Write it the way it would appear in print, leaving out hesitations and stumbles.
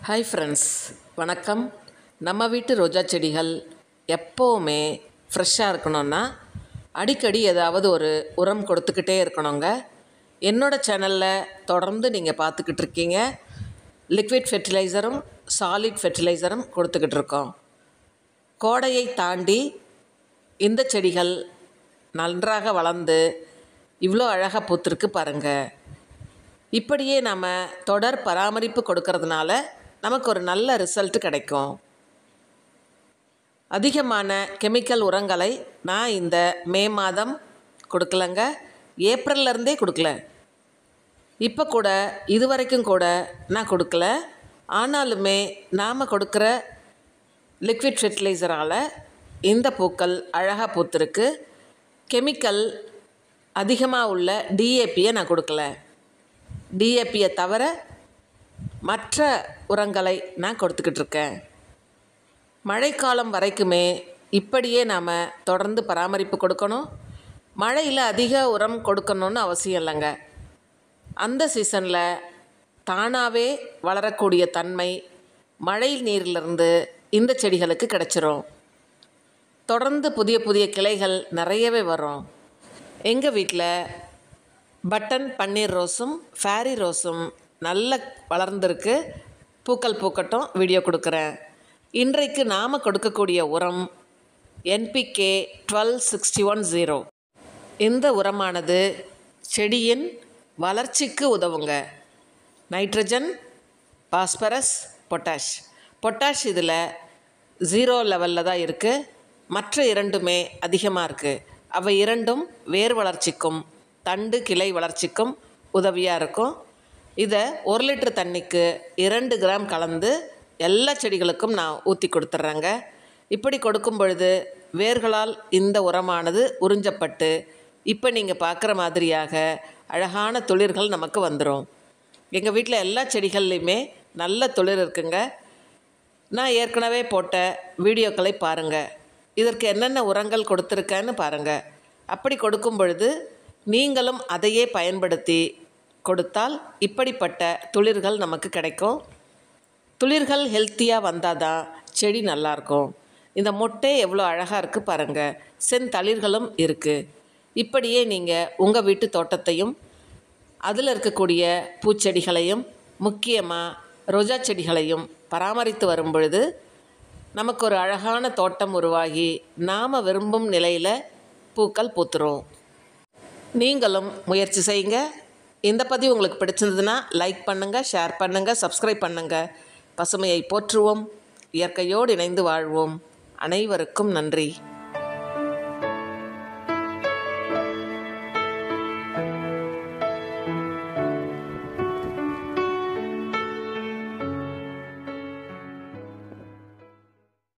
Hi friends, வணக்கம். நம்ம வீட்டு ரோஜா செடிகள் எப்போவுமே ஃப்ரெஷ்ஷாக இருக்கணும்னா அடிக்கடி ஏதாவது ஒரு உரம் கொடுத்துக்கிட்டே இருக்கணுங்க. என்னோடய சேனலில் தொடர்ந்து நீங்கள் பார்த்துக்கிட்டு இருக்கீங்க. லிக்விட் ஃபெர்டிலைசரும் சாலிட் ஃபெர்டிலைசரும் கொடுத்துக்கிட்டு இருக்கோம். கோடையை தாண்டி இந்த செடிகள் நன்றாக வளர்ந்து இவ்வளோ அழகாக பூத்திருக்கு பாருங்கள். இப்படியே நம்ம தொடர் பராமரிப்பு கொடுக்கறதுனால நமக்கு ஒரு நல்ல ரிசல்ட் கிடைக்கும். அதிகமான கெமிக்கல் உரங்களை நான் இந்த மே மாதம் கொடுக்கலங்க, ஏப்ரல்லேருந்தே கொடுக்கல. இப்போ கூட இதுவரைக்கும் கூட நான் கொடுக்கல. ஆனாலுமே நாம் கொடுக்குற லிக்விட் ஃபெர்டிலைசரால் இந்த பூக்கள் அழகாக பூத்திருக்கு. கெமிக்கல் அதிகமாக உள்ள டிஏபியை நான் கொடுக்கல. டிஏபியை தவிர மற்ற உரங்களை நான் கொடுத்துக்கிட்டு இருக்கேன். மழைக்காலம் வரைக்குமே இப்படியே நாம் தொடர்ந்து பராமரிப்பு கொடுக்கணும். மழையில் அதிக உரம் கொடுக்கணும்னு அவசியம் இல்லைங்க. அந்த சீசனில் தானாகவே வளரக்கூடிய தன்மை மழை நீரிலிருந்து இந்த செடிகளுக்கு கிடச்சிரும். தொடர்ந்து புதிய புதிய கிளைகள் நிறையவே வரும். எங்கள் வீட்டில் பட்டன் பன்னீர் ரோஸும் ஃபேரி ரோஸும் நல்ல வளர்ந்துருக்கு. பூக்கள் பூக்கட்டும் வீடியோ கொடுக்குறேன். இன்றைக்கு நாம் கொடுக்கக்கூடிய உரம் NPK 1261-0. இந்த உரமானது செடியின் வளர்ச்சிக்கு உதவுங்க. நைட்ரஜன், பாஸ்பரஸ், பொட்டாஷ் இதில் 0 லெவலில் தான் இருக்குது. மற்ற இரண்டுமே அதிகமாக இருக்குது. அவை இரண்டும் வேர் வளர்ச்சிக்கும் தண்டு கிளை வளர்ச்சிக்கும் உதவியாக இருக்கும். இதை 1 லிட்டர் தண்ணிக்கு 2 கிராம் கலந்து எல்லா செடிகளுக்கும் நான் ஊற்றி கொடுத்துட்றேங்க. இப்படி கொடுக்கும் பொழுது வேர்களால் இந்த உரமானது உறிஞ்சப்பட்டு இப்போ நீங்கள் பார்க்குற மாதிரியாக அழகான துளிர்கள் நமக்கு வந்துடும். எங்கள் வீட்டில் எல்லா செடிகள்லையுமே நல்ல துளிர் இருக்குங்க. நான் ஏற்கனவே போட்ட வீடியோக்களை பாருங்கள். இதற்கு என்னென்ன உரங்கள் கொடுத்துருக்கேன்னு பாருங்கள். அப்படி கொடுக்கும் பொழுது நீங்களும் அதையே பயன்படுத்தி கொடுத்தால் இப்படிப்பட்ட துளிர்கள் நமக்கு கிடைக்கும். துளிர்கள் ஹெல்த்தியாக வந்தால் தான் செடி நல்லாயிருக்கும். இந்த மொட்டை எவ்வளோ அழகாக இருக்குது பாருங்கள். செந்தளிர்களும் இருக்குது. இப்படியே நீங்கள் உங்கள் வீட்டு தோட்டத்தையும் அதில் இருக்கக்கூடிய பூச்செடிகளையும் முக்கியமாக ரோஜா செடிகளையும் பராமரித்து வரும் பொழுது நமக்கு ஒரு அழகான தோட்டம் உருவாகி நாம் விரும்பும் நிலையில் பூக்கள் பூத்துரும். நீங்களும் முயற்சி செய்யுங்க. இந்த பதிவு உங்களுக்கு பிடிச்சிருந்ததுன்னா லைக் பண்ணுங்கள், ஷேர் பண்ணுங்கள், சப்ஸ்கிரைப் பண்ணுங்கள். பசுமையை போற்றுவோம், இயற்கையோடு இணைந்து வாழ்வோம். அனைவருக்கும் நன்றி.